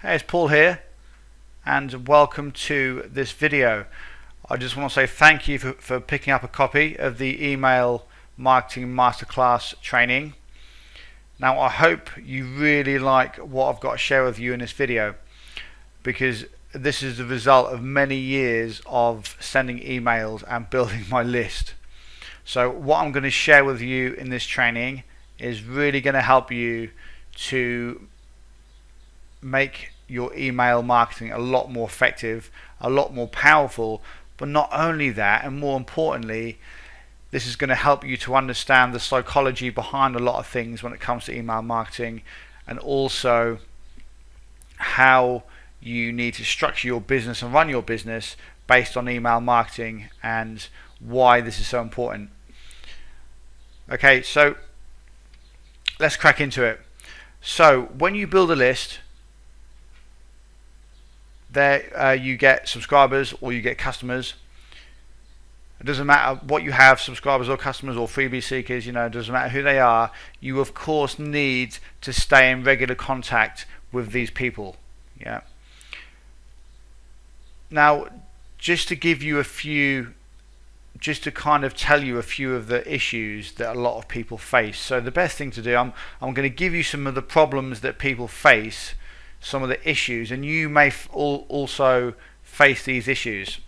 Hey, it's Paul here, and welcome to this video. I just want to say thank you for picking up a copy of the email marketing masterclass training. Now, I hope you really like what I've got to share with you in this video, because this is the result of many years of sending emails and building my list. So what I'm going to share with you in this training is really going to help you to make your email marketing a lot more effective, a lot more powerful. But not only that, and more importantly, this is going to help you to understand the psychology behind a lot of things when it comes to email marketing, and also how you need to structure your business and run your business based on email marketing, and why this is so important. Okay, so let's crack into it. So when you build a list, there you get subscribers or you get customers. It doesn't matter what you have, subscribers or customers or freebie seekers, it doesn't matter who they are. You of course need to stay in regular contact with these people. Yeah. Now, just to give you just to kind of tell you a few of the issues that a lot of people face. So the best thing to do, I'm going to give you some of the problems that people face, some of the issues, and you may also face these issues.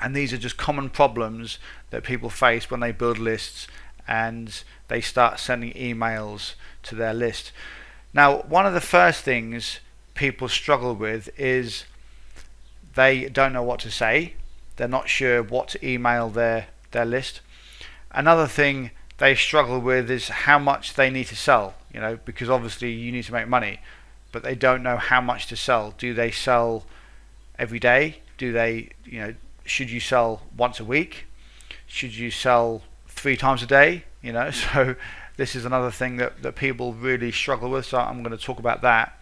And these are just common problems that people face when they build lists and they start sending emails to their list. Now, one of the first things people struggle with is they don't know what to say. They're not sure what to email their list. Another thing they struggle with is how much they need to sell, because obviously you need to make money, but they don't know how much to sell. Do they sell every day? Do they, should you sell once a week? Should you sell 3 times a day? So this is another thing that people really struggle with, so I'm going to talk about that.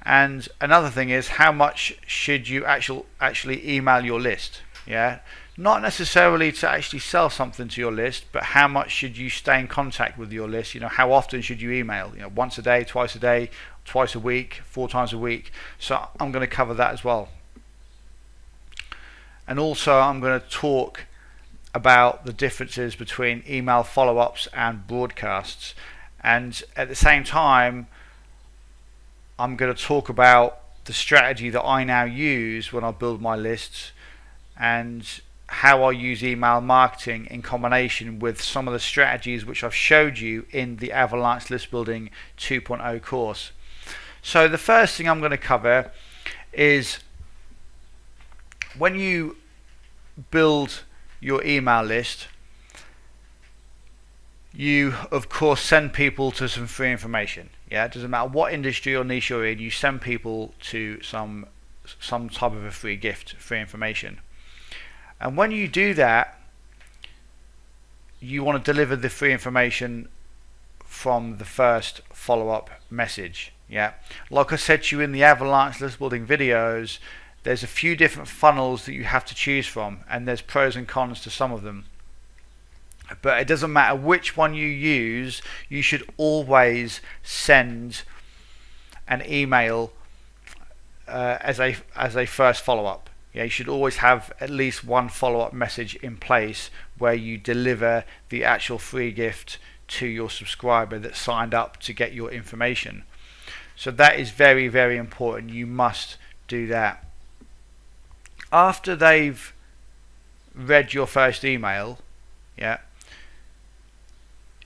And another thing is, how much should you actually email your list? Yeah, not necessarily to actually sell something to your list, but how much should you stay in contact with your list? How often should you email? Once a day, twice a week, 4 times a week. So I'm going to cover that as well. And also I'm going to talk about the differences between email follow-ups and broadcasts. And at the same time, I'm going to talk about the strategy that I now use when I build my lists, and how I use email marketing in combination with some of the strategies which I've showed you in the Avalanche List Building 2.0 course. So the first thing I'm going to cover is, when you build your email list, you of course send people to some free information. Yeah, it doesn't matter what industry or niche you're in, you send people to some type of a free gift, free information. And when you do that, you want to deliver the free information from the first follow-up message. Yeah, like I said to you in the Avalanche List Building videos, there's a few different funnels that you have to choose from, and there's pros and cons to some of them. But it doesn't matter which one you use, you should always send an email as a first follow-up. Yeah, you should always have at least one follow-up message in place where you deliver the actual free gift to your subscriber that signed up to get your information. So that is very, very important. You must do that. After they've read your first email, yeah,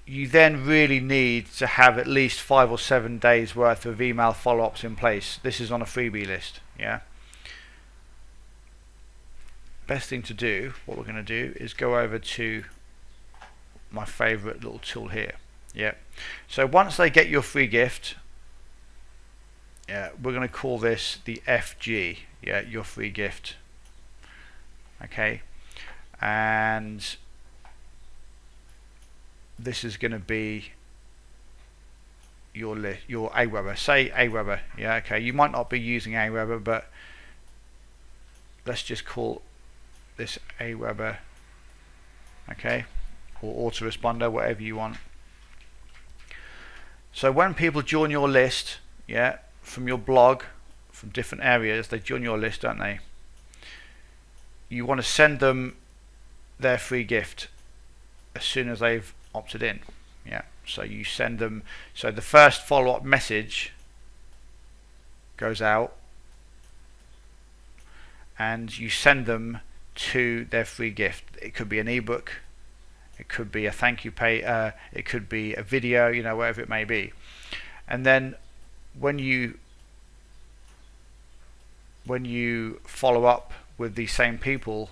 you then really need to have at least 5 or 7 days worth of email follow-ups in place. This is on a freebie list. Yeah. Best thing to do, what we're going to do, is go over to my favorite little tool here. Yeah. So once they get your free gift, yeah, we're going to call this the FG. Yeah, your free gift. Okay. And this is going to be your list, your Aweber. Say Aweber. Yeah, okay. You might not be using Aweber, but let's just call this Aweber. Okay, or autoresponder, whatever you want. So when people join your list, yeah, from your blog, from different areas, they join your list, don't they? You want to send them their free gift as soon as they've opted in. Yeah, so you send them, so the first follow-up message goes out and you send them to their free gift. It could be an ebook, it could be a thank you pay, it could be a video, you know, whatever it may be. And then when you follow up with these same people,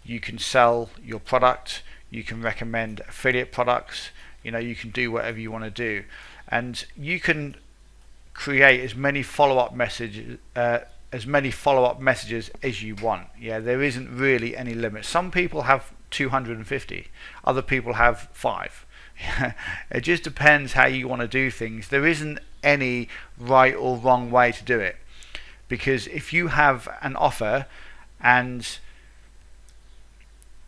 you can sell your product, you can recommend affiliate products, you know, you can do whatever you want to do, and you can create as many follow-up messages as you want. Yeah, there isn't really any limit. Some people have 250, other people have 5. It just depends how you want to do things. There isn't any right or wrong way to do it, because if you have an offer and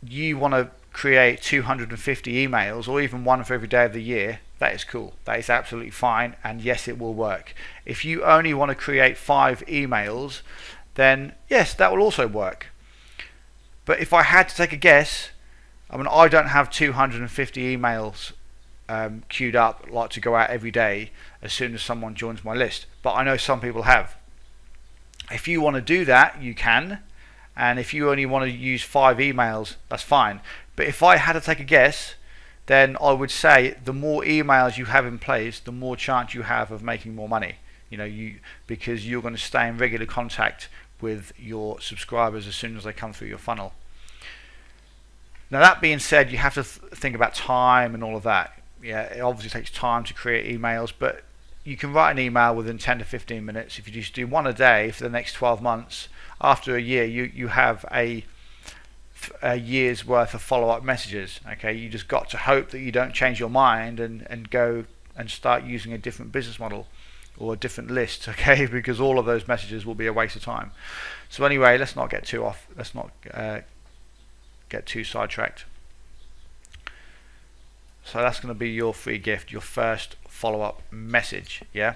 you want to create 250 emails, or even one for every day of the year, that is cool. That is absolutely fine, and yes, it will work. If you only want to create 5 emails, then yes, that will also work. But if I had to take a guess, I mean, I don't have 250 emails queued up like to go out every day as soon as someone joins my list, but I know some people have. If you want to do that, you can, and if you only want to use 5 emails, that's fine. But if I had to take a guess, then I would say the more emails you have in place, the more chance you have of making more money. You know, because you're going to stay in regular contact with your subscribers as soon as they come through your funnel. Now, that being said, you have to think about time and all of that. Yeah, it obviously takes time to create emails, but you can write an email within 10 to 15 minutes. If you just do one a day for the next 12 months, after a year, you have a year's worth of follow-up messages. Okay, you just got to hope that you don't change your mind and go and start using a different business model or a different list. Okay, because all of those messages will be a waste of time. So anyway, let's not get too sidetracked. So that's going to be your free gift, your first follow-up message. Yeah.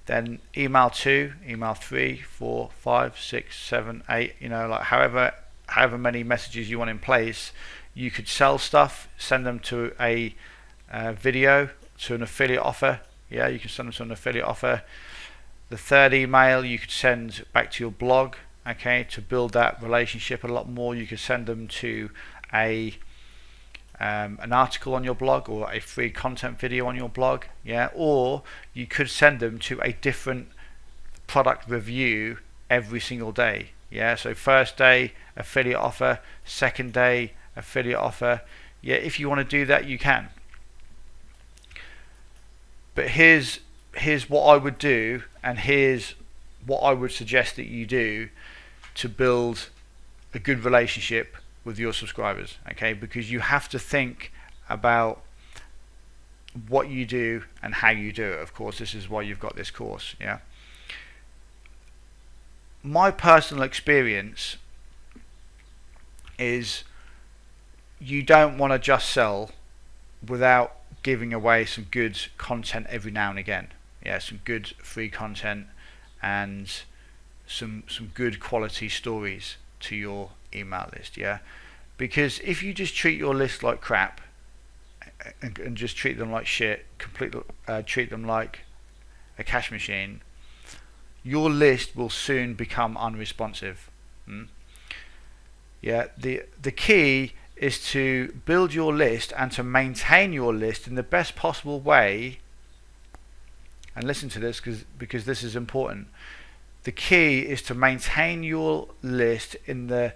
Then email 2, email 3, 4, 5, 6, 7, 8. You know, like however many messages you want in place. You could sell stuff, send them to a video, to an affiliate offer. Yeah, you can send them to an affiliate offer. The third email you could send back to your blog. Okay, to build that relationship a lot more. You could send them to an article on your blog or a free content video on your blog. Yeah, or you could send them to a different product review every single day. Yeah, so first day affiliate offer, second day affiliate offer. Yeah, if you want to do that, you can. But here's what I would do, and here's what I would suggest that you do to build a good relationship with your subscribers. Okay, because you have to think about what you do and how you do it. Of course, this is why you've got this course. Yeah. My personal experience is you don't want to just sell without giving away some good content every now and again. Yeah, some good free content and some good quality stories to your email list. Yeah, because if you just treat your list like crap and just treat them like shit, treat them like a cash machine, your list will soon become unresponsive. Yeah, the key is to build your list and to maintain your list in the best possible way. And listen to this because this is important. The key is to maintain your list in the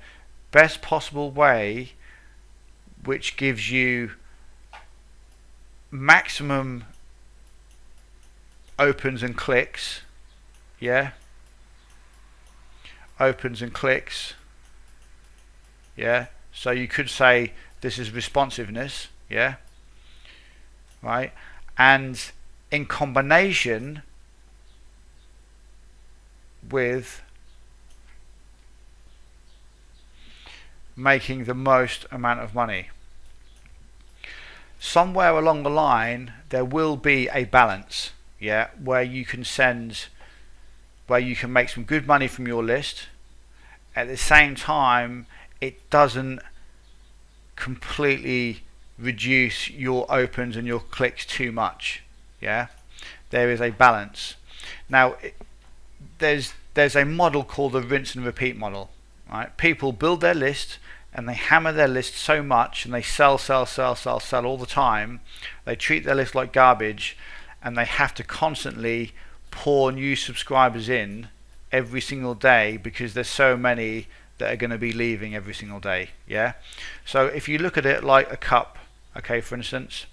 best possible way, which gives you maximum opens and clicks. Yeah, opens and clicks. Yeah, so you could say this is responsiveness. Yeah, right, and in combination with making the most amount of money. Somewhere along the line there will be a balance. yeah, where you can make some good money from your list. At the same time, it doesn't completely reduce your opens and your clicks too much. Yeah, there is a balance. Now, there's a model called the rinse and repeat model. Right? People build their list and they hammer their list so much, and they sell all the time. They treat their list like garbage, and they have to constantly pour new subscribers in every single day because there's so many that are going to be leaving every single day. Yeah. So if you look at it like a cup, okay, for instance,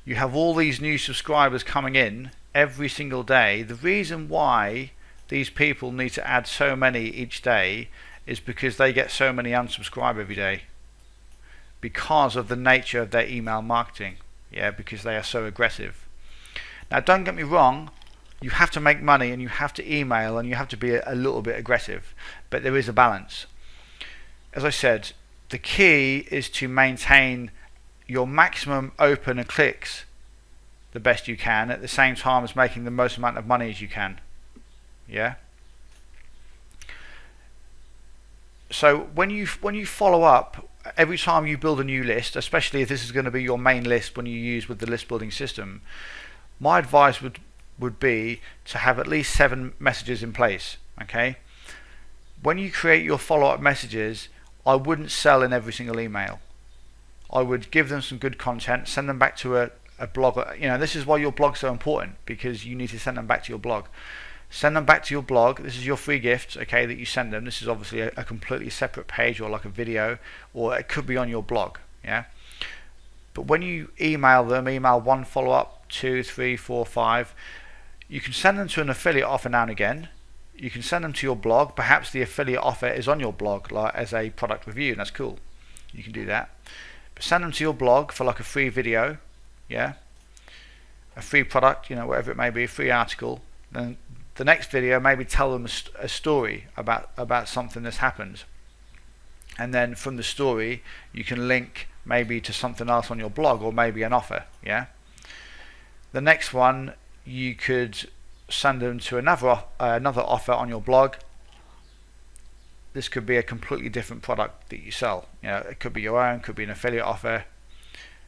you have all these new subscribers coming in every single day. The reason why these people need to add so many each day is because they get so many unsubscribe every day because of the nature of their email marketing. Yeah, because they are so aggressive. Now, don't get me wrong, you have to make money and you have to email and you have to be a little bit aggressive, but there is a balance. As I said, the key is to maintain your maximum open and clicks the best you can, at the same time as making the most amount of money as you can. Yeah. So when you follow up every time you build a new list, especially if this is going to be your main list when you use with the list building system, my advice would be to have at least 7 messages in place. Okay. When you create your follow-up messages, I wouldn't sell in every single email. I would give them some good content, send them back to a blog. You know, this is why your blog's so important, because you need to send them back to your blog. Send them back to your blog. This is your free gift, okay, that you send them. This is obviously a completely separate page or like a video, or it could be on your blog. Yeah. But when you email them, email 1 follow-up, 2, 3, 4, 5. You can send them to an affiliate offer now and again. You can send them to your blog. Perhaps the affiliate offer is on your blog, like as a product review, and that's cool. You can do that. But send them to your blog for like a free video, yeah, a free product, you know, whatever it may be, a free article. Then the next video, maybe tell them a story about something that's happened, and then from the story you can link maybe to something else on your blog, or maybe an offer. Yeah. The next one, you could send them to another offer on your blog. This could be a completely different product that you sell. You know, it could be your own, could be an affiliate offer.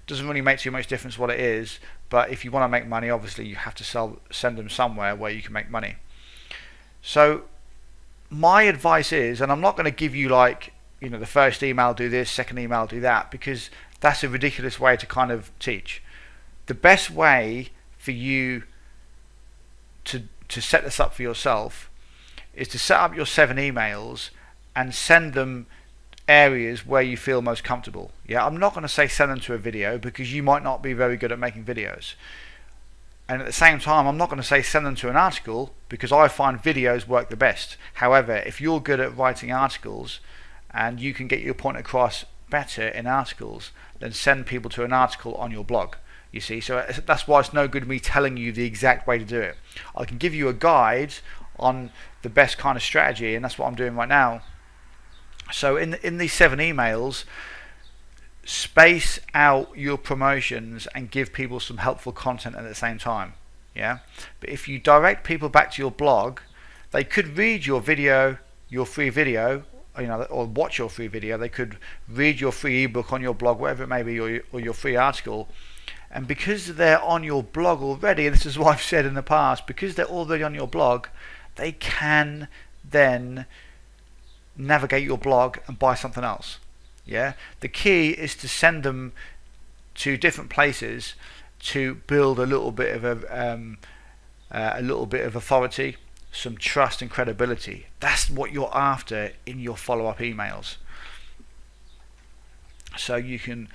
Doesn't really make too much difference what it is, but if you want to make money, obviously you have to send them somewhere where you can make money. So my advice is, and I'm not going to give you like, you know, the first email do this, second email do that, because that's a ridiculous way to kind of teach. The best way for you to set this up for yourself is to set up your 7 emails and send them areas where you feel most comfortable. Yeah, I'm not going to say send them to a video, because you might not be very good at making videos. And at the same time, I'm not going to say send them to an article, because I find videos work the best. However, if you're good at writing articles and you can get your point across better in articles, then send people to an article on your blog. You see, so that's why it's no good me telling you the exact way to do it. I can give you a guide on the best kind of strategy, and that's what I'm doing right now. So in these 7 emails, space out your promotions and give people some helpful content at the same time. Yeah. But if you direct people back to your blog, they could read your video, your free video, you know, or watch your free video. They could read your free ebook on your blog, whatever it may be, or your free article. And because they're on your blog already, this is what I've said in the past, because they're already on your blog, they can then navigate your blog and buy something else. Yeah. The key is to send them to different places to build a little bit of authority, some trust and credibility. That's what you're after in your follow-up emails. So you can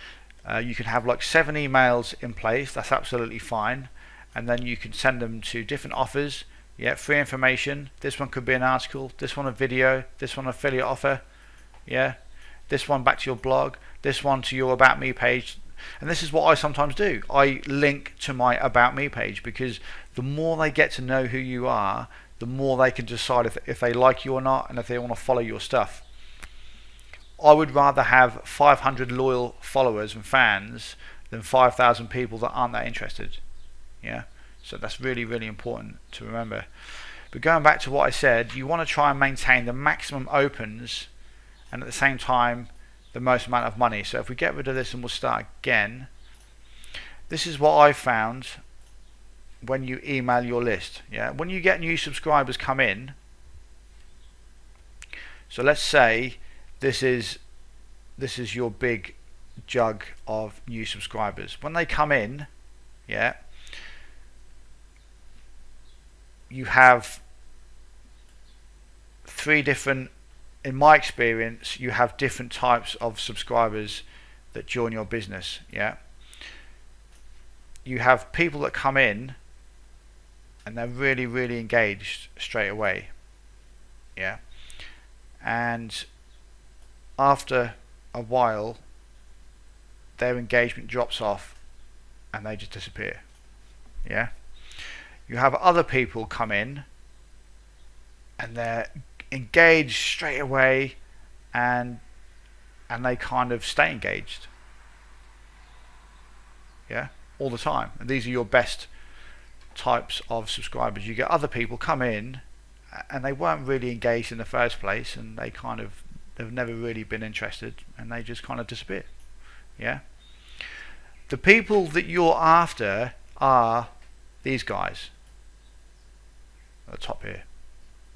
have like 7 emails in place. That's absolutely fine, and then you can send them to different offers. Yeah, free information. This one could be an article. This one a video. This one an affiliate offer. Yeah, this one back to your blog. This one to your About Me page. And this is what I sometimes do. I link to my About Me page, because the more they get to know who you are, the more they can decide if they like you or not, and if they want to follow your stuff. I would rather have 500 loyal followers and fans than 5,000 people that aren't that interested. Yeah. So that's really, really important to remember. But going back to what I said, you want to try and maintain the maximum opens and at the same time the most amount of money. So if we get rid of this and we'll start again, this is what I found when you email your list. Yeah, when you get new subscribers come in, so let's say this is your big jug of new subscribers. When they come in, yeah, you have three different, in my experience, you have different types of subscribers that join your business. Yeah, you have people that come in and they're really, really engaged straight away. Yeah, and after a while their engagement drops off and they just disappear. Yeah, you have other people come in and they're engaged straight away and they kind of stay engaged, yeah, all the time. And these are your best types of subscribers. You get other people come in and they weren't really engaged in the first place and they've never really been interested and they just kind of disappear. Yeah, the people that you're after are these guys at the top here,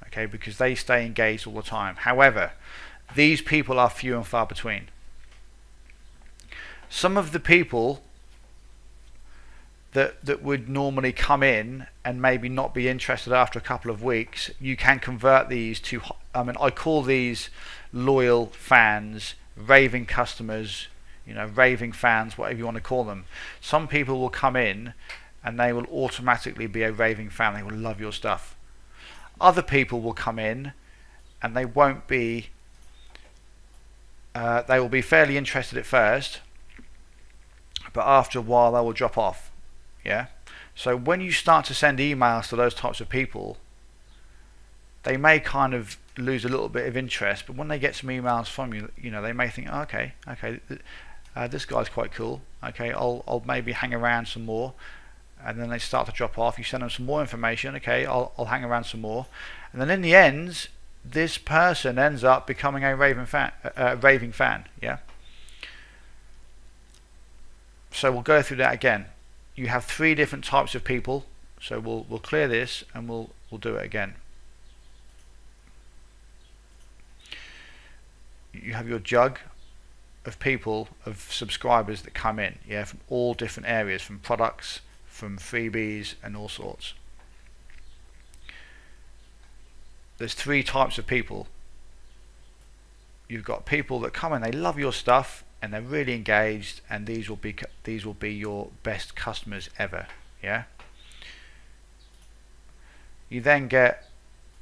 okay, because they stay engaged all the time. However, these people are few and far between. Some of the people that would normally come in and maybe not be interested after a couple of weeks, you can convert these to, I call these loyal fans, raving customers, raving fans, whatever you want to call them. Some people will come in and they will automatically be a raving fan. They will love your stuff. Other people will come in and they won't be, they will be fairly interested at first, but after a while they will drop off. Yeah, so when you start to send emails to those types of people, they may kind of lose a little bit of interest, but when they get some emails from you, they may think, oh, okay, this guy's quite cool. Okay, I'll maybe hang around some more, and then they start to drop off. You send them some more information. Okay, I'll hang around some more, and then in the end, this person ends up becoming a raving fan. Yeah. So we'll go through that again. You have three different types of people. So we'll clear this and we'll do it again. You have your jug of people, of subscribers that come in, yeah, from all different areas, from products, from freebies and all sorts. There's three types of people. You've got people that come in, they love your stuff and they're really engaged, and these will be your best customers ever. Yeah. You then get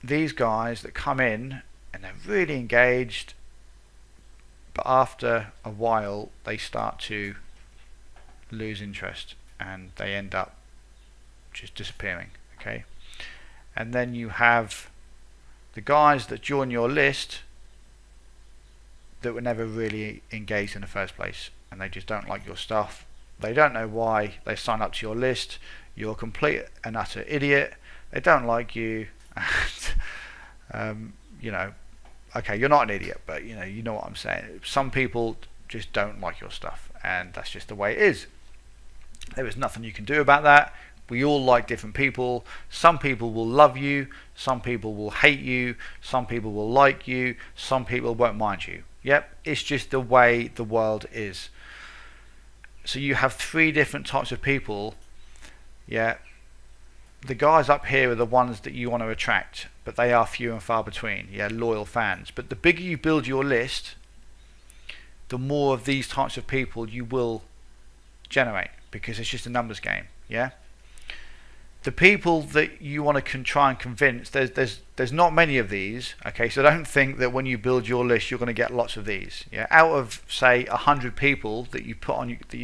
these guys that come in and they're really engaged, but after a while they start to lose interest and they end up just disappearing. Okay. And then you have the guys that join your list that were never really engaged in the first place, and they just don't like your stuff. They don't know why they sign up to your list. You're a complete and utter idiot. They don't like you. And, okay, you're not an idiot, but you know what I'm saying. Some people just don't like your stuff, and that's just the way it is. There is nothing you can do about that. We all like different people. Some people will love you, some people will hate you, some people will like you, some people won't mind you. Yep, it's just the way the world is. So you have three different types of people. Yeah, the guys up here are the ones that you want to attract, but they are few and far between. Yeah, loyal fans. But the bigger you build your list, the more of these types of people you will generate, because it's just a numbers game. Yeah. The people that you want to try and convince, there's not many of these. Okay, so don't think that when you build your list you're going to get lots of these. Yeah, out of say 100 people that you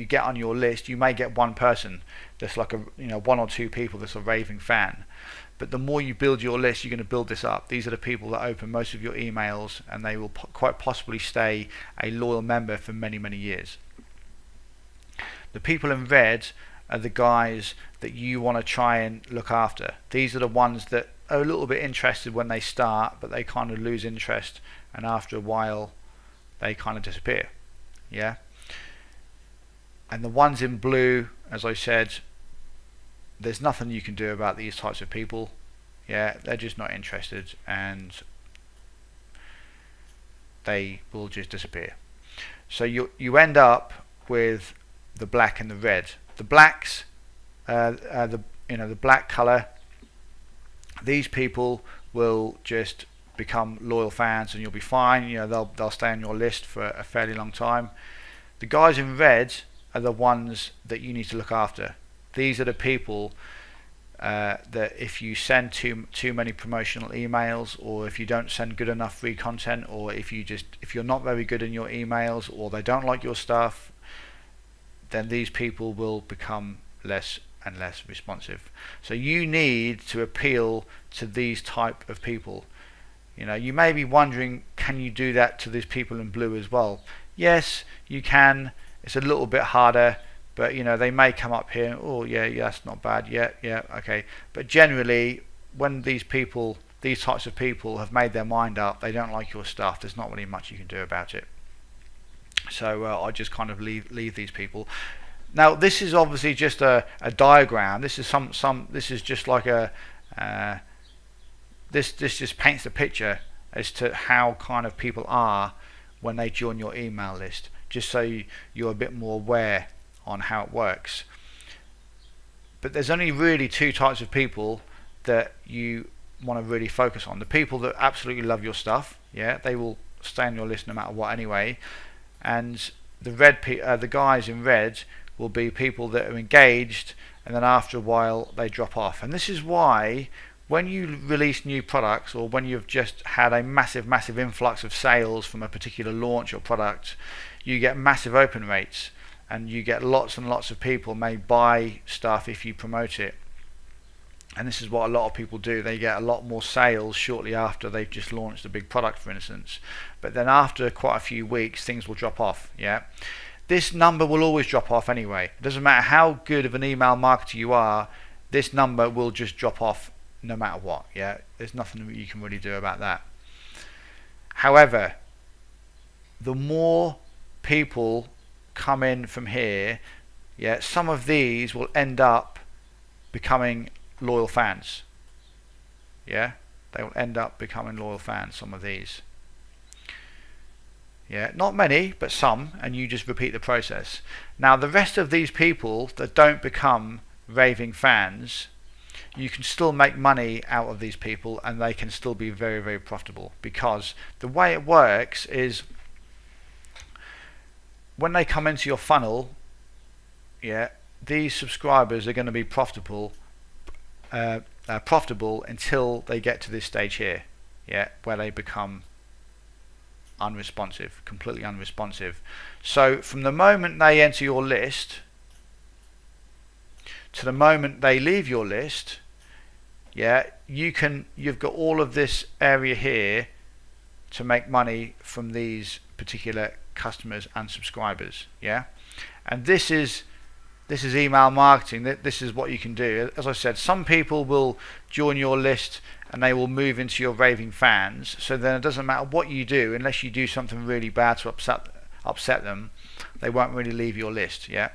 get on your list, you may get one person that's like one or two people that's a raving fan. But the more you build your list, you're going to build this up. These are the people that open most of your emails, and they will quite possibly stay a loyal member for many years. The people in red are the guys that you want to try and look after. These are the ones that are a little bit interested when they start, but they kind of lose interest, and after a while they kind of disappear. Yeah. And the ones in blue, as I said, there's nothing you can do about these types of people. Yeah, they're just not interested, and they will just disappear. So you end up with the black and the red. The blacks, the black color, these people will just become loyal fans, and you'll be fine. They'll stay on your list for a fairly long time. The guys in red are the ones that you need to look after. These are the people that if you send too many promotional emails, or if you don't send good enough free content, or if you're not very good in your emails, or they don't like your stuff, then these people will become less and less responsive. So you need to appeal to these type of people. You may be wondering, can you do that to these people in blue as well? Yes, you can. It's a little bit harder, but they may come up here. Oh yeah, that's not bad. Yeah, okay. But generally, when these types of people have made their mind up, they don't like your stuff, there's not really much you can do about it. So I just kind of leave these people. Now this is obviously just a diagram. This is this is just like this just paints the picture as to how kind of people are when they join your email list, just so you're a bit more aware on how it works. But there's only really two types of people that you want to really focus on. The people that absolutely love your stuff, yeah, they will stay on your list no matter what anyway. And the guys in red will be people that are engaged, and then after a while they drop off. And this is why when you release new products, or when you've just had a massive influx of sales from a particular launch or product, you get massive open rates, and you get lots and lots of people may buy stuff if you promote it. And this is what a lot of people do. They get a lot more sales shortly after they've just launched a big product, for instance. But then after quite a few weeks, things will drop off. Yeah, this number will always drop off anyway. It doesn't matter how good of an email marketer you are, this number will just drop off no matter what. Yeah, there's nothing you can really do about that. However, the more people come in from here, yeah, some of these will end up becoming loyal fans. Yeah, they will end up becoming loyal fans, some of these. Yeah, not many, but some, and you just repeat the process. Now the rest of these people that don't become raving fans, you can still make money out of these people, and they can still be very, very profitable, because the way it works is when they come into your funnel, yeah, these subscribers are going to be profitable until they get to this stage here, yeah, where they become unresponsive, completely unresponsive. So from the moment they enter your list to the moment they leave your list, yeah, you've got all of this area here to make money from these particular customers and subscribers. Yeah, and this is email marketing. This is what you can do. As I said, some people will join your list and they will move into your raving fans, so then it doesn't matter what you do, unless you do something really bad to upset them, they won't really leave your list. Yeah,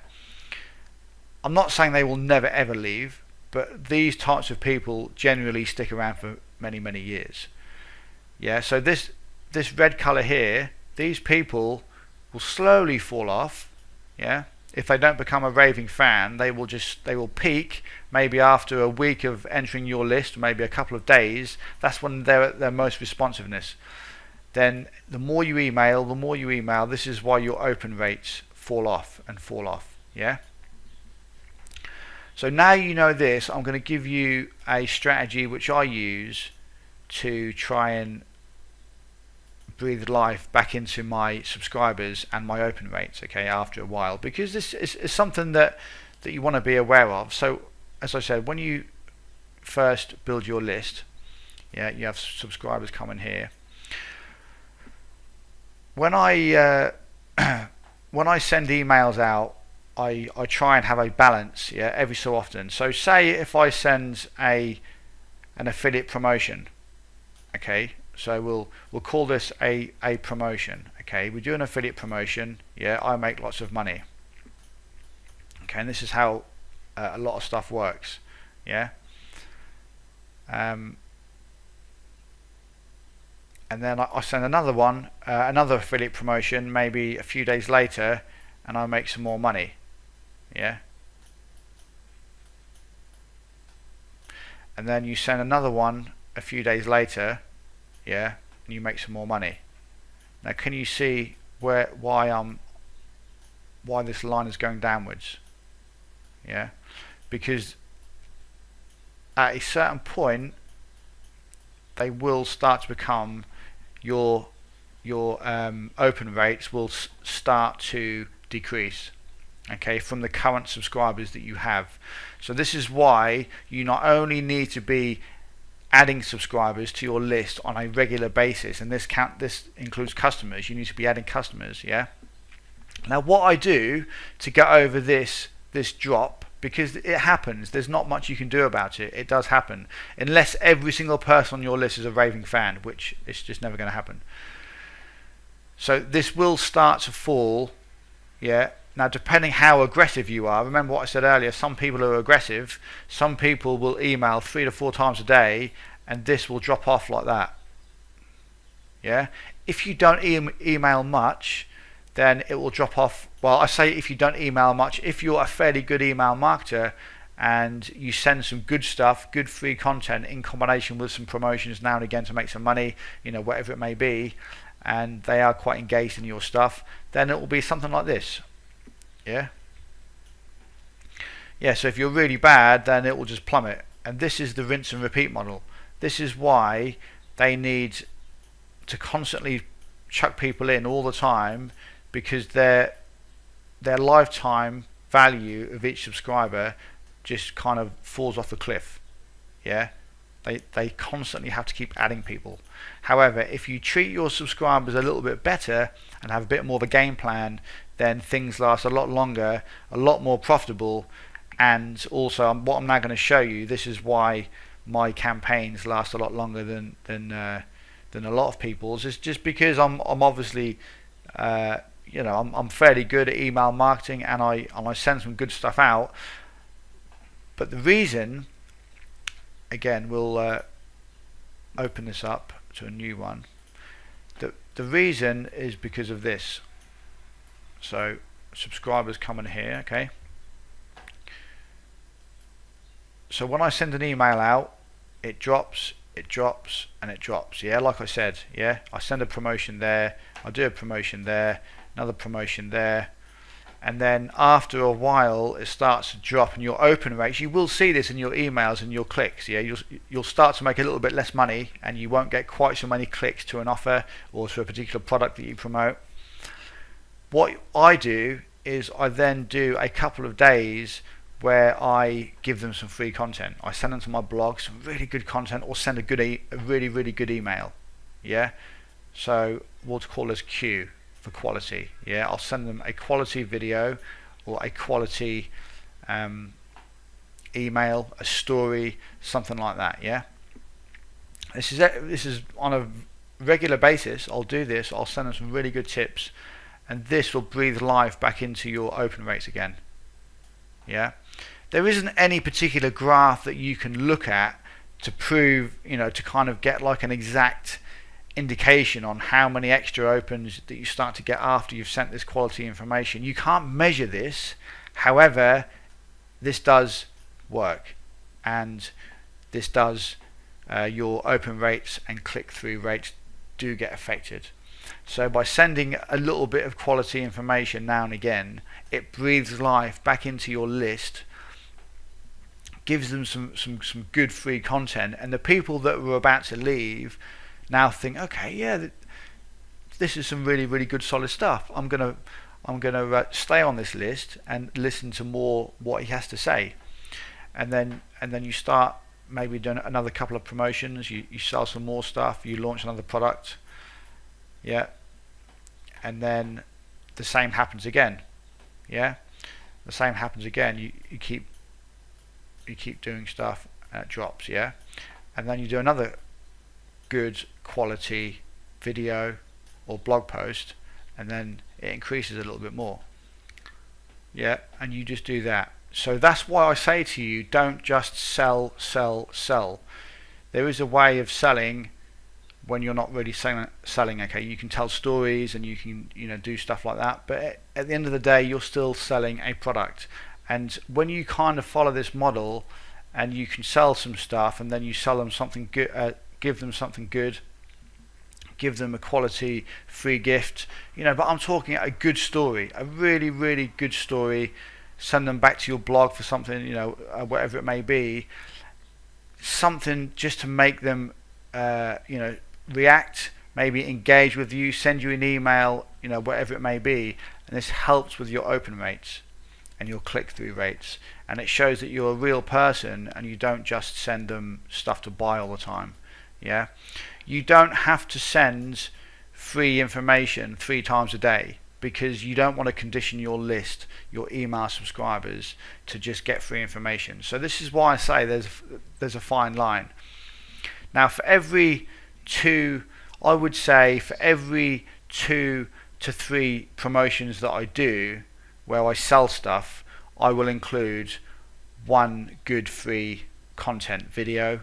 I'm not saying they will never ever leave, but these types of people generally stick around for many years. Yeah, so this red color here, these people will slowly fall off. Yeah, if they don't become a raving fan, they will peak maybe after a week of entering your list, maybe a couple of days. That's when they're at their most responsiveness. Then the more you email, this is why your open rates fall off. Yeah, so now you know this, I'm going to give you a strategy which I use to try and breathe life back into my subscribers and my open rates, okay, after a while, because this is something that you want to be aware of. So as I said, when you first build your list, yeah, you have subscribers coming here. When I when I send emails out, I try and have a balance, yeah, every so often. So say if I send an affiliate promotion, okay, so we'll call this a promotion, okay, we do an affiliate promotion, yeah, I make lots of money, okay, and this is how a lot of stuff works, yeah. And then I send another one, another affiliate promotion, maybe a few days later, and I make some more money, yeah. And then you send another one a few days later, yeah, and you make some more money. Now, can you see why this line is going downwards? Yeah, because at a certain point, they will start to become your open rates will start to decrease, okay, from the current subscribers that you have. So this is why you not only need to be adding subscribers to your list on a regular basis, and this includes customers. You need to be adding customers, yeah. Now, what I do to get over this drop, because it happens, there's not much you can do about it. It does happen, unless every single person on your list is a raving fan, which it's just never going to happen. So this will start to fall, yeah. Now, depending how aggressive you are, remember what I said earlier, some people are aggressive, some people will email 3 to 4 times a day, and this will drop off like that, yeah. If you don't email much, then it will drop off. Well, I say if you don't email much, if you're a fairly good email marketer and you send some good stuff, good free content in combination with some promotions now and again to make some money, you know, whatever it may be, and they are quite engaged in your stuff, then it will be something like this, yeah. So if you're really bad, then it will just plummet, and this is the rinse and repeat model. This is why they need to constantly chuck people in all the time, because their lifetime value of each subscriber just kind of falls off the cliff, yeah. They constantly have to keep adding people. However, if you treat your subscribers a little bit better and have a bit more of a game plan, then things last a lot longer, a lot more profitable. And also, what I'm now going to show you, this is why my campaigns last a lot longer than a lot of people's. Is just because I'm obviously you know, I'm fairly good at email marketing, and I send some good stuff out. But the reason, again, we'll open this up to a new one. The reason is because of this. So subscribers come in here, okay. So when I send an email out, it drops, and it drops, yeah, like I said, yeah. I send a promotion there, I do a promotion there, another promotion there, and then after a while it starts to drop, and your open rates, you will see this in your emails and your clicks, yeah. You'll start to make a little bit less money, and you won't get quite so many clicks to an offer or to a particular product that you promote. What I do is I then do a couple of days where I give them some free content. I send them to my blog some really good content, or send a really good email, yeah. So we'll call this Q for quality, yeah. I'll send them a quality video or a quality email, a story, something like that, yeah. This is on a regular basis. I'll do this. I'll send them some really good tips, and this will breathe life back into your open rates again, yeah. There isn't any particular graph that you can look at to prove, you know, to kind of get like an exact indication on how many extra opens that you start to get after you've sent this quality information. You can't measure this. However, this does work, and this does your open rates and click-through rates do get affected. So by sending a little bit of quality information now and again, it breathes life back into your list, gives them some good free content, and the people that were about to leave now think, okay, yeah, this is some really good solid stuff. I'm gonna stay on this list and listen to more what he has to say, and then you start maybe doing another couple of promotions. You sell some more stuff. You launch another product, yeah, and then the same happens again, yeah. the same happens again. You keep doing stuff and it drops, yeah, and then you do another good quality video or blog post, and then it increases a little bit more, yeah, and you just do that. So that's why I say to you, don't just sell. There is a way of selling when you're not really selling. Okay, you can tell stories and you can do stuff like that, but at the end of the day you're still selling a product. And when you kind of follow this model and you can sell some stuff and then you sell them something good, give them something good, give them a quality free gift, but I'm talking a good story, a really, really good story. Send them back to your blog for something, whatever it may be, something just to make them react, maybe engage with you, send you an email, whatever it may be. And this helps with your open rates and your click-through rates, and it shows that you're a real person and you don't just send them stuff to buy all the time. Yeah, you don't have to send free information 3 times a day, because you don't want to condition your list, your email subscribers, to just get free information. So this is why I say there's a fine line. Now, for every 2 to 3 promotions that I do where I sell stuff, I will include 1 good free content video,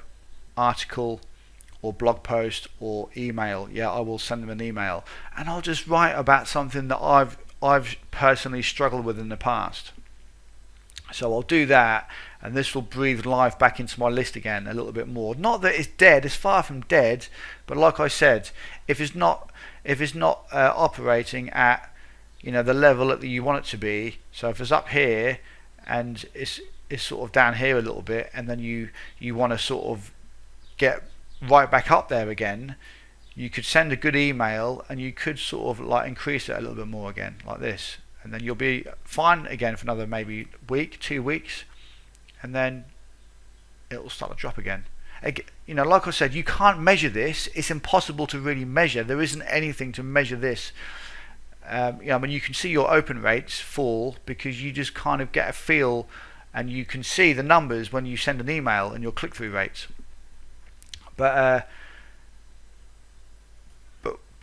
article, or blog post, or email. Yeah, I will send them an email, and I'll just write about something that I've personally struggled with in the past. So I'll do that, and this will breathe life back into my list again a little bit more. Not that it's dead; it's far from dead. But like I said, if it's not operating at the level that you want it to be, so if it's up here and it's sort of down here a little bit, and then you want to sort of get right back up there again, you could send a good email and you could sort of like increase it a little bit more again, like this, and then you'll be fine again for another maybe week, 2 weeks, and then it will start to drop again. Like I said, you can't measure this. It's impossible to really measure. There isn't anything to measure this. You can see your open rates fall because you just kind of get a feel, and you can see the numbers when you send an email and your click-through rates. But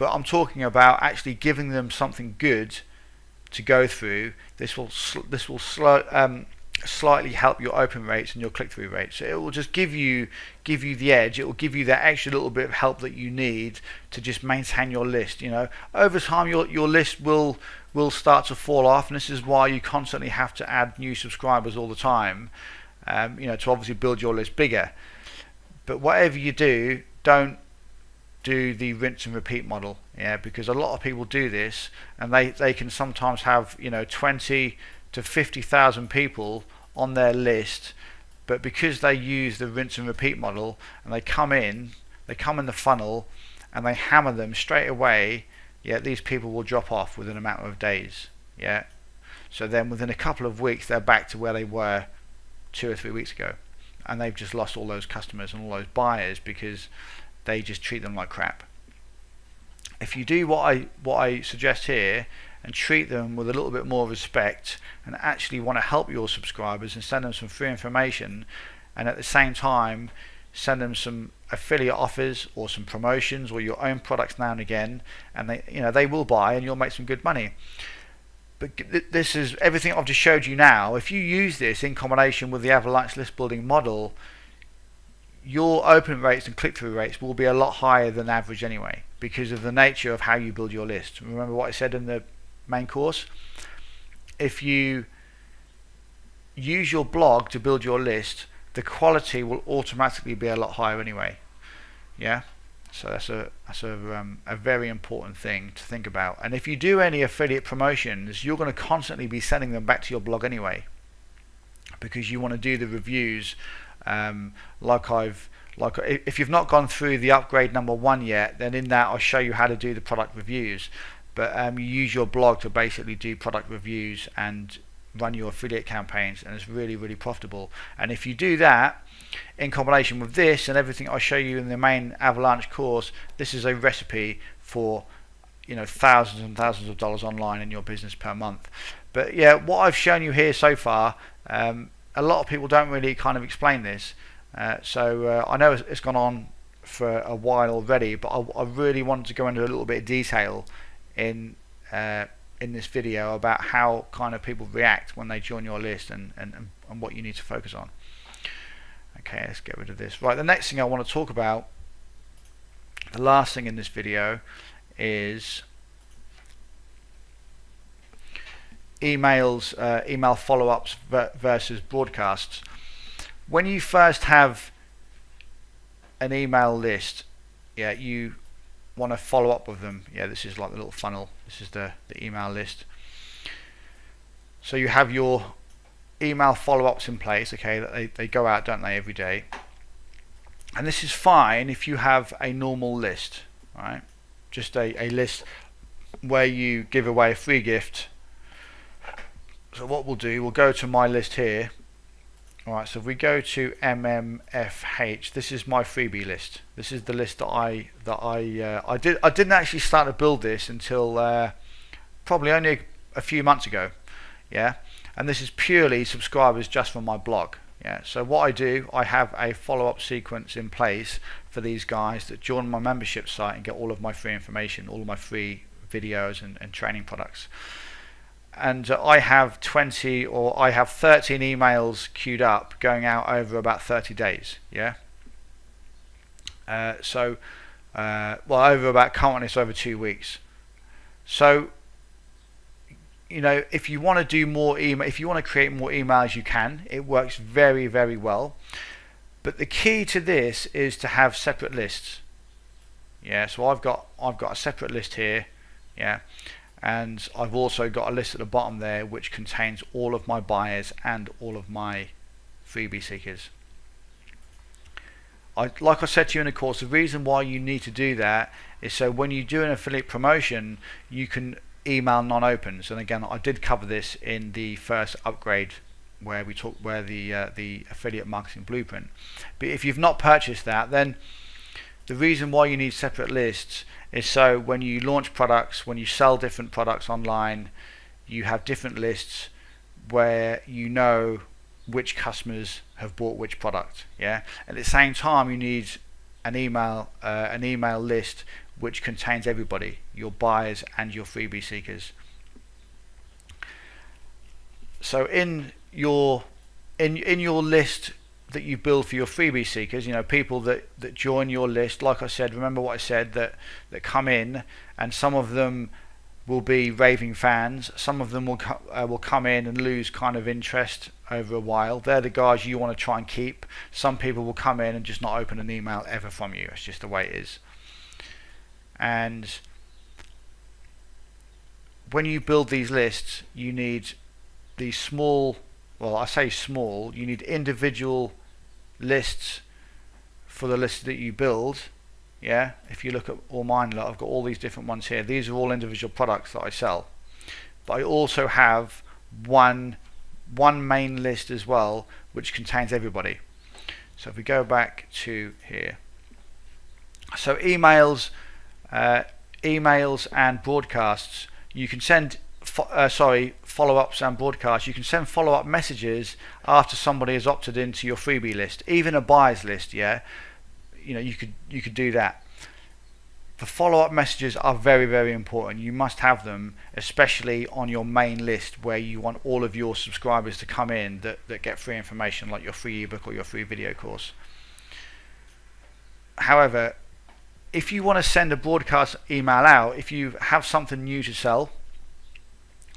I'm talking about actually giving them something good to go through. This will slightly help your open rates and your click-through rates. So it will just give you the edge. It will give you that extra little bit of help that you need to just maintain your list. Over time your list will start to fall off, and this is why you constantly have to add new subscribers all the time. To obviously build your list bigger. But whatever you do, don't do the rinse and repeat model, because a lot of people do this, and they can sometimes have 20 to 50,000 people on their list, but because they use the rinse and repeat model and they come in the funnel and they hammer them straight away, these people will drop off within a matter of days. So then within a couple of weeks they're back to where they were 2 or 3 weeks ago. And they've just lost all those customers and all those buyers because they just treat them like crap. If you do what I suggest here and treat them with a little bit more respect and actually want to help your subscribers and send them some free information, and at the same time send them some affiliate offers or some promotions or your own products now and again, and they will buy and you'll make some good money. But this is everything I've just showed you now. If you use this in combination with the avalanche list building model, your open rates and click-through rates will be a lot higher than average anyway, because of the nature of how you build your list. Remember what I said in the main course? If you use your blog to build your list, the quality will automatically be a lot higher anyway. So that's a very important thing to think about. And if you do any affiliate promotions, you're going to constantly be sending them back to your blog anyway, because you want to do the reviews. If you've not gone through the upgrade number 1 yet, then in that I'll show you how to do the product reviews. But you use your blog to basically do product reviews and run your affiliate campaigns, and it's really, really profitable. And if you do that in combination with this and everything I show you in the main Avalanche course, this is a recipe for thousands and thousands of dollars online in your business per month. But yeah, what I've shown you here so far, a lot of people don't really kind of explain this. So I know it's gone on for a while already, but I really wanted to go into a little bit of detail in this video about how kind of people react when they join your list and what you need to focus on. Okay, let's get rid of this. Right, the next thing I want to talk about, the last thing in this video, is email follow-ups versus broadcasts. When you first have an email list, yeah, you want to follow up with them. Yeah, this is like the little funnel. This is the email list. So you have your email follow-ups in place. Okay, that they go out, don't they, every day. And this is fine if you have a normal list, right? Just a list where you give away a free gift. So what we'll do, we'll go to my list here. Alright, so if we go to MMFH, this is my freebie list. This is the list that I didn't actually start to build this until probably only a few months ago. Yeah, and this is purely subscribers just from my blog. Yeah, so what I do, I have a follow-up sequence in place for these guys that join my membership site and get all of my free information, all of my free videos and training products. And I have 13 emails queued up going out over about 30 days. Yeah. Well, over about, currently it's over 2 weeks. So, you know, if you want to do more email, if you want to create more emails, you can. It works very, very well. But the key to this is to have separate lists. Yeah. So I've got a separate list here. Yeah. And I've also got a list at the bottom there which contains all of my buyers and all of my freebie seekers. Like I said to you in the course, the reason why you need to do that is so when you do an affiliate promotion, you can email non-opens. And again, I did cover this in the first upgrade where we talked the affiliate marketing blueprint. But if you've not purchased that, then the reason why you need separate lists is so when you launch products, when you sell different products online, you have different lists where you know which customers have bought which product. Yeah. At the same time, you need an email list which contains everybody, your buyers and your freebie seekers. So in your list that you build for your freebie seekers, you know, people that join your list, like I said, remember what I said, that come in, and some of them will be raving fans, some of them will come in and lose kind of interest over a while. They're the guys you want to try and keep. Some people will come in and just not open an email ever from you. It's just the way it is. And when you build these lists, you need these small, well, I say small, you need individual lists for the list that you build. Yeah, if you look at all mine, look, I've got all these different ones here. These are all individual products that I sell, but I also have one main list as well, which contains everybody. So if we go back to here, so emails and broadcasts, you can send follow-ups and broadcasts. You can send follow-up messages after somebody has opted into your freebie list, even a buyer's list. Yeah, you know, you could do that. The follow-up messages are very, very important. You must have them, especially on your main list where you want all of your subscribers to come in that get free information, like your free ebook or your free video course. However, if you want to send a broadcast email out, if you have something new to sell,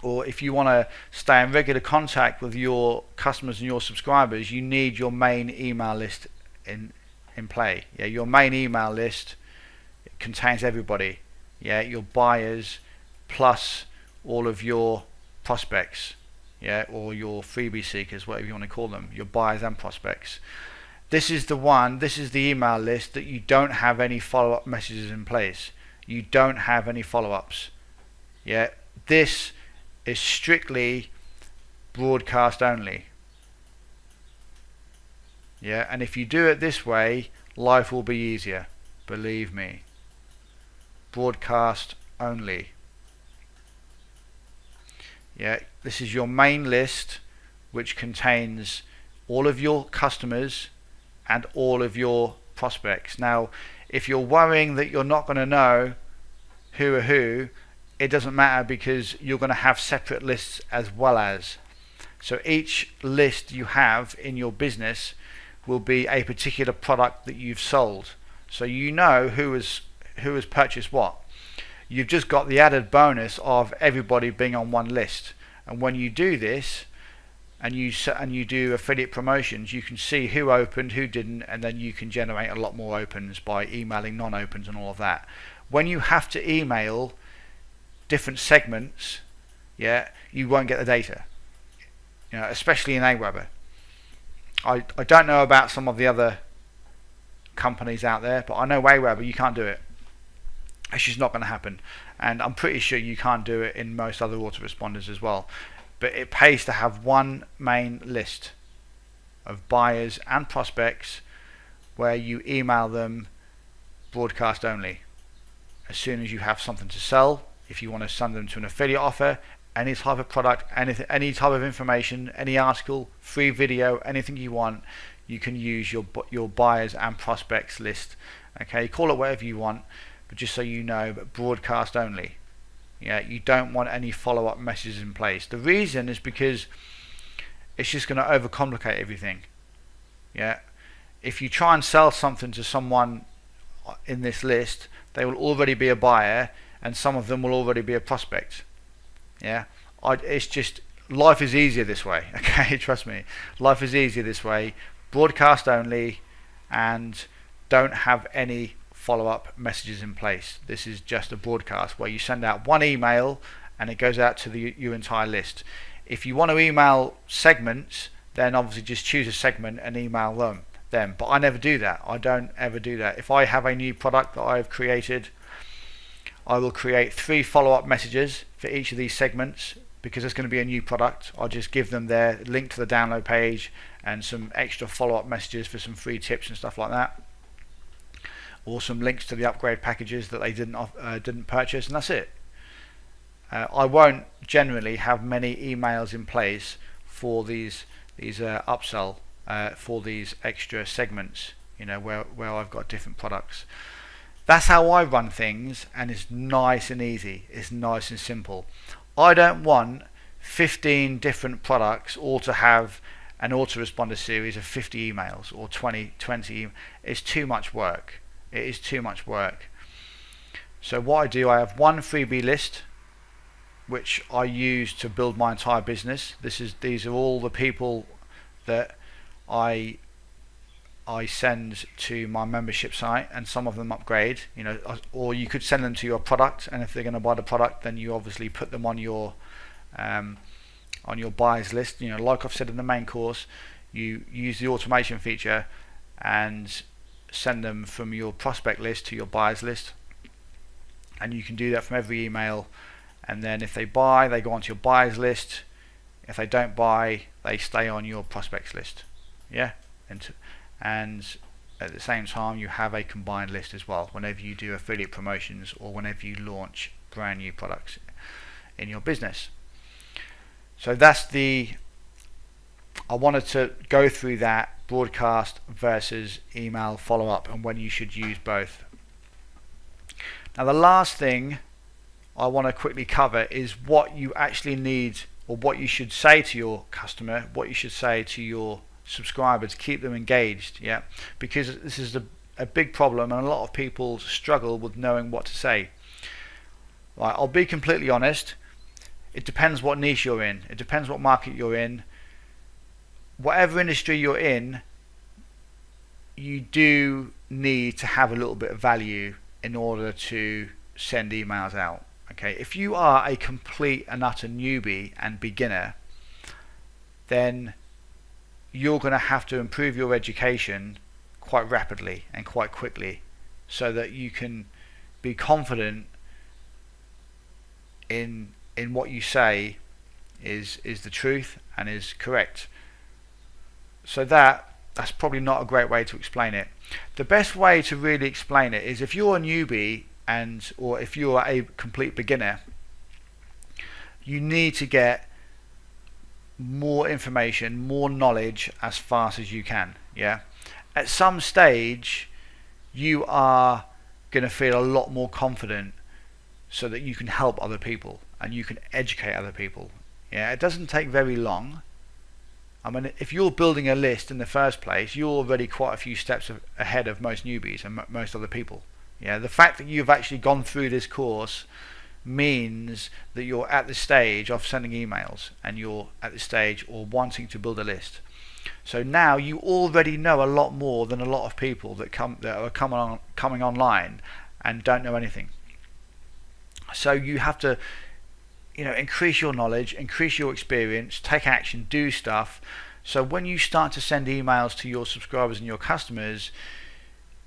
or if you want to stay in regular contact with your customers and your subscribers, you need your main email list in play. Yeah, your main email list contains everybody. Yeah, your buyers plus all of your prospects. Yeah, or your freebie seekers, whatever you want to call them, your buyers and prospects. This is the email list that you don't have any follow-up messages in place. You don't have any follow-ups. Yeah, this is strictly broadcast only. Yeah, and if you do it this way, life will be easier. Believe me. Broadcast only. Yeah, this is your main list, which contains all of your customers and all of your prospects. Now, if you're worrying that you're not going to know who are who, it doesn't matter, because you're going to have separate lists as well as. So each list you have in your business will be a particular product that you've sold. So you know who has purchased what. You've just got the added bonus of everybody being on one list. And when you do this, and you do affiliate promotions, you can see who opened, who didn't, and then you can generate a lot more opens by emailing non-opens and all of that. When you have to email different segments, yeah, you won't get the data. You know, especially in Aweber. I don't know about some of the other companies out there, but I know Aweber, you can't do it. It's just not going to happen. And I'm pretty sure you can't do it in most other autoresponders as well. But it pays to have one main list of buyers and prospects where you email them broadcast only. As soon as you have something to sell, if you want to send them to an affiliate offer, any type of product, any type of information, any article, free video, anything you want, you can use your buyers and prospects list. Okay, call it whatever you want, but just so you know, but broadcast only. Yeah, you don't want any follow-up messages in place. The reason is because it's just going to overcomplicate everything. Yeah, if you try and sell something to someone in this list, they will already be a buyer, and some of them will already be a prospect. Yeah, it's just, life is easier this way. Okay, trust me, life is easier this way. Broadcast only, and don't have any follow-up messages in place. This is just a broadcast where you send out one email and it goes out to your entire list. If you want to email segments, then obviously just choose a segment and email them. But I never do that. I don't ever do that. If I have a new product that I've created, I will create 3 follow-up messages for each of these segments, because it's going to be a new product. I'll just give them their link to the download page and some extra follow-up messages for some free tips and stuff like that, or some links to the upgrade packages that they didn't purchase, and that's it. I won't generally have many emails in place for these upsell for these extra segments, you know, where I've got different products. That's how I run things, and it's nice and easy. It's nice and simple. I don't want 15 different products all to have an autoresponder series of 50 emails or 20. It's too much work. It is too much work. So what I do, I have one freebie list which I use to build my entire business. These are all the people that I send to my membership site, and some of them upgrade, you know, or you could send them to your product, and if they're going to buy the product, then you obviously put them on your buyers list. You know, like I've said in the main course, you use the automation feature and send them from your prospect list to your buyers list, and you can do that from every email. And then if they buy, they go onto your buyers list. If they don't buy, they stay on your prospects list. Yeah, and at the same time you have a combined list as well whenever you do affiliate promotions or whenever you launch brand new products in your business. So I wanted to go through that broadcast versus email follow-up and when you should use both. Now the last thing I want to quickly cover is what you actually need, or what you should say to your customer, what you should say to your subscribers, keep them engaged. Yeah, because this is a big problem, and a lot of people struggle with knowing what to say. Right, I'll be completely honest, it depends what niche you're in, it depends what market you're in. Whatever industry you're in, you do need to have a little bit of value in order to send emails out. Okay, if you are a complete and utter newbie and beginner, then you're going to have to improve your education quite rapidly and quite quickly so that you can be confident in what you say is the truth and is correct. So that's probably not a great way to explain it. The best way to really explain it is if you're a newbie or if you're a complete beginner, you need to get more information, more knowledge as fast as you can. Yeah. At some stage, you are going to feel a lot more confident so that you can help other people and you can educate other people. Yeah, it doesn't take very long. I mean, if you're building a list in the first place, you're already quite a few steps ahead of most newbies and most other people. Yeah, the fact that you've actually gone through this course means that you're at the stage of sending emails and you're at the stage or wanting to build a list. So now you already know a lot more than a lot of people that are coming online and don't know anything. So you have to, increase your knowledge, increase your experience, take action, do stuff. So when you start to send emails to your subscribers and your customers,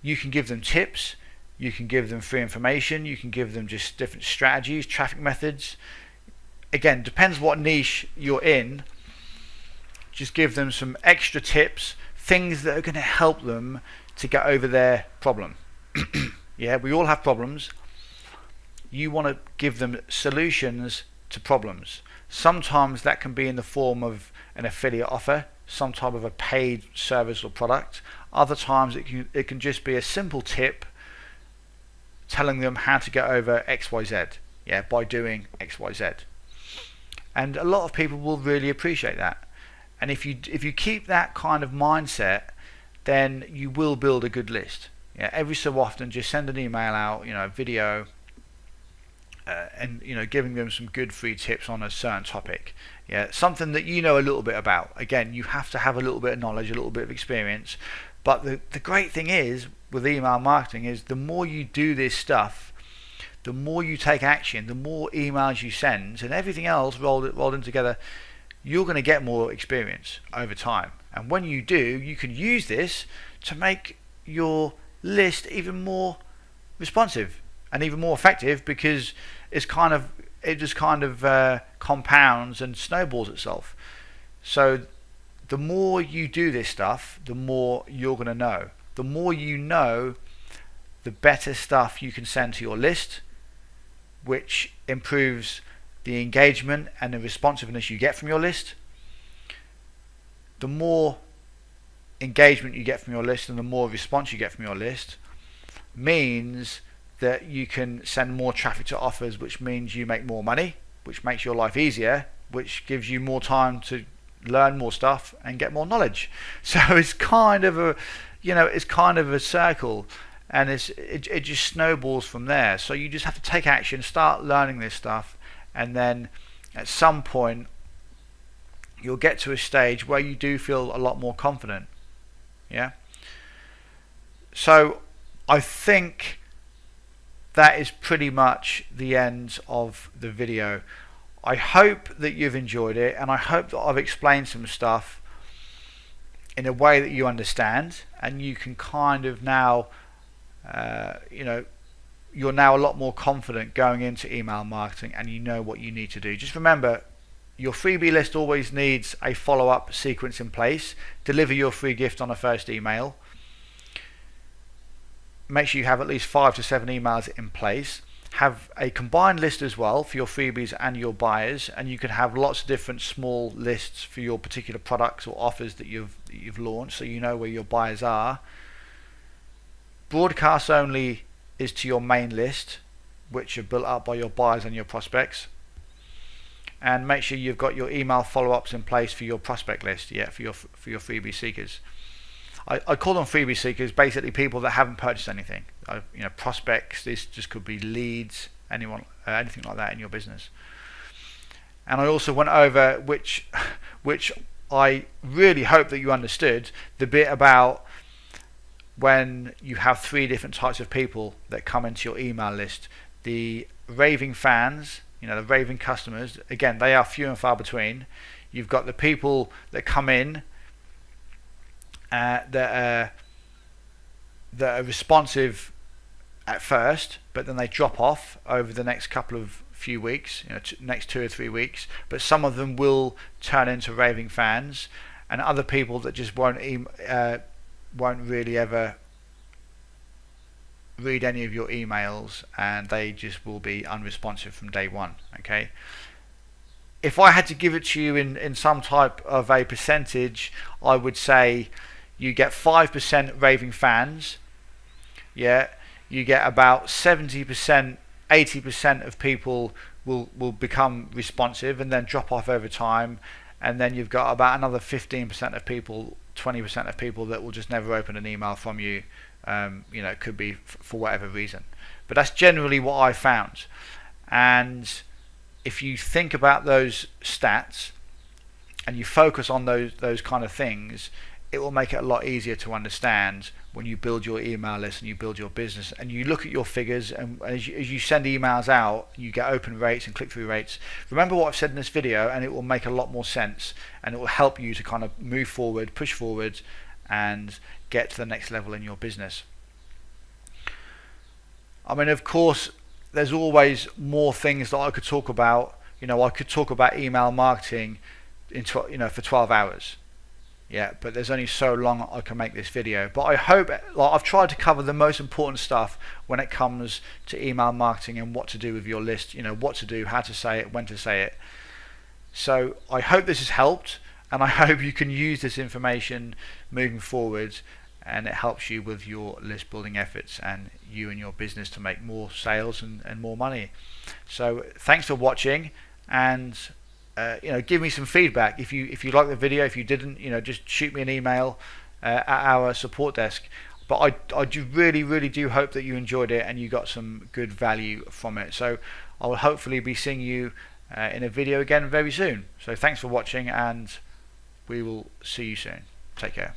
you can give them tips, you can give them free information, you can give them just different strategies, traffic methods. Again, depends what niche you're in. Just give them some extra tips, things that are going to help them to get over their problem. Yeah, we all have problems. You want to give them solutions to problems. Sometimes that can be in the form of an affiliate offer, some type of a paid service or product. Other times it can just be a simple tip telling them how to get over XYZ, yeah, by doing XYZ. And a lot of people will really appreciate that. And if you keep that kind of mindset, then you will build a good list. Yeah, every so often, just send an email out, a video, and giving them some good free tips on a certain topic. Yeah, something that you know a little bit about. Again, you have to have a little bit of knowledge, a little bit of experience. But the great thing is with email marketing is the more you do this stuff, the more you take action, the more emails you send, and everything else rolled in together, you're going to get more experience over time. And when you do, you can use this to make your list even more responsive and even more effective, because it just kind of compounds and snowballs itself. So the more you do this stuff, the more you're going to know. The more you know, the better stuff you can send to your list, which improves the engagement and the responsiveness you get from your list. The more engagement you get from your list and the more response you get from your list means that you can send more traffic to offers, which means you make more money, which makes your life easier, which gives you more time to learn more stuff and get more knowledge. So it's kind of a circle, and it just snowballs from there. So you just have to take action, start learning this stuff, and then at some point you'll get to a stage where you do feel a lot more confident. Yeah. So I think that is pretty much the end of the video. I hope that you've enjoyed it, and I hope that I've explained some stuff in a way that you understand, and you can kind of now you're now a lot more confident going into email marketing, and you know what you need to do. Just remember, your freebie list always needs a follow-up sequence in place. Deliver your free gift on a first email. Make sure you have at least 5 to 7 emails in place. Have a combined list as well for your freebies and your buyers, and you can have lots of different small lists for your particular products or offers that you've launched, so you know where your buyers are. Broadcast only is to your main list, which are built up by your buyers and your prospects. And make sure you've got your email follow-ups in place for your prospect list, for your freebie seekers. I call them freebie seekers, basically people that haven't purchased anything. Prospects, this just could be leads, anything like that in your business. And I also went over, which I really hope that you understood, the bit about when you have 3 different types of people that come into your email list. The raving fans, the raving customers, again, they are few and far between. You've got the people that come in that are responsive at first, but then they drop off over the next few weeks, next 2 or 3 weeks. But some of them will turn into raving fans, and other people that just won't really ever read any of your emails, and they just will be unresponsive from day one. Okay, if I had to give it to you in some type of a percentage, I would say you get 5% raving fans. Yeah, you get about 70%, 80% of people will become responsive and then drop off over time, and then you've got about another 15% of people, 20% of people that will just never open an email from you. It could be for whatever reason, but that's generally what I found. And if you think about those stats and you focus on those kind of things, it will make it a lot easier to understand when you build your email list and you build your business and you look at your figures, and as you send emails out, you get open rates and click-through rates. Remember what I've said in this video, and it will make a lot more sense, and it will help you to kind of move forward, push forward, and get to the next level in your business. I mean, of course, there's always more things that I could talk about. I could talk about email marketing for 12 hours. Yeah, but there's only so long I can make this video. But I hope, I've tried to cover the most important stuff when it comes to email marketing and what to do with your list. What to do, how to say it, when to say it. So I hope this has helped, and I hope you can use this information moving forward, and it helps you with your list building efforts and you and your business to make more sales and more money. So thanks for watching, and give me some feedback if you like the video. If you didn't, just shoot me an email at our support desk. But I do really do hope that you enjoyed it and you got some good value from it. So I will hopefully be seeing you in a video again very soon. So thanks for watching, and we will see you soon. Take care.